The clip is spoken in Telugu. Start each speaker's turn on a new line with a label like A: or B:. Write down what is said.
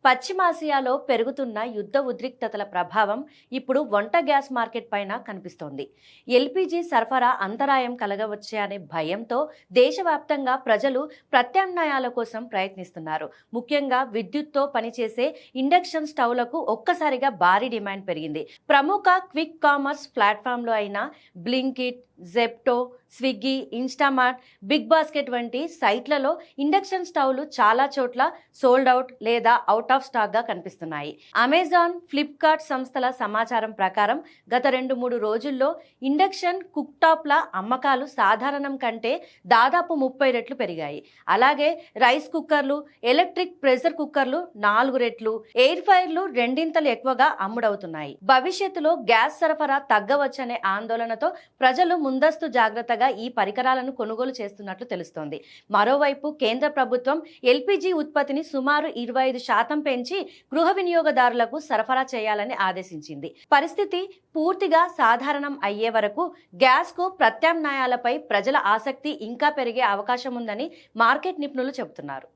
A: పశ్చిమాసియాలో పెరుగుతున్న యుద్ధ ఉద్రిక్తతల ప్రభావం ఇప్పుడు వంట గ్యాస్ మార్కెట్ పైన కనిపిస్తోంది. ఎల్పీజీ సరఫరా అంతరాయం కలగవచ్చే అనే భయంతో దేశవ్యాప్తంగా ప్రజలు ప్రత్యామ్నాయాల కోసం ప్రయత్నిస్తున్నారు. ముఖ్యంగా విద్యుత్తో పనిచేసే ఇండక్షన్ స్టవ్లకు ఒక్కసారిగా భారీ డిమాండ్ పెరిగింది. ప్రముఖ క్విక్ కామర్స్ ప్లాట్ఫామ్లో అయిన బ్లింకిట్, జెప్టో, స్విగ్గీ, ఇన్స్టామార్ట్, బిగ్ బాస్కెట్ వంటి సైట్లలో ఇండక్షన్ స్టవ్లు చాలా చోట్ల సోల్డ్ అవుట్ లేదా అవుట్ ఆఫ్ స్టాక్ గా కనిపిస్తున్నాయి. అమెజాన్, ఫ్లిప్కార్ట్ సంస్థల సమాచారం ప్రకారం గత 2-3 రోజుల్లో ఇండక్షన్ కుక్ టాప్ల అమ్మకాలు సాధారణం కంటే దాదాపు 30 రెట్లు పెరిగాయి. అలాగే రైస్ కుక్కర్లు, ఎలక్ట్రిక్ ప్రెషర్ కుక్కర్లు 4 రెట్లు, ఎయిర్ ఫైర్లు 2 ఎక్కువగా అమ్ముడవుతున్నాయి. భవిష్యత్తులో గ్యాస్ సరఫరా తగ్గవచ్చనే ఆందోళనతో ప్రజలు ముందస్తు జాగ్రత్తగా ఈ పరికరాలను కొనుగోలు చేస్తున్నట్లు తెలుస్తోంది. మరోవైపు కేంద్ర ప్రభుత్వం ఎల్పీజీ ఉత్పత్తిని సుమారు 25% పెంచి గృహ వినియోగదారులకు సరఫరా చేయాలని ఆదేశించింది. పరిస్థితి పూర్తిగా సాధారణం అయ్యే వరకు గ్యాస్ కు ప్రత్యామ్నాయాలపై ప్రజల ఆసక్తి ఇంకా పెరిగే అవకాశం ఉందని మార్కెట్ నిపుణులు చెబుతున్నారు.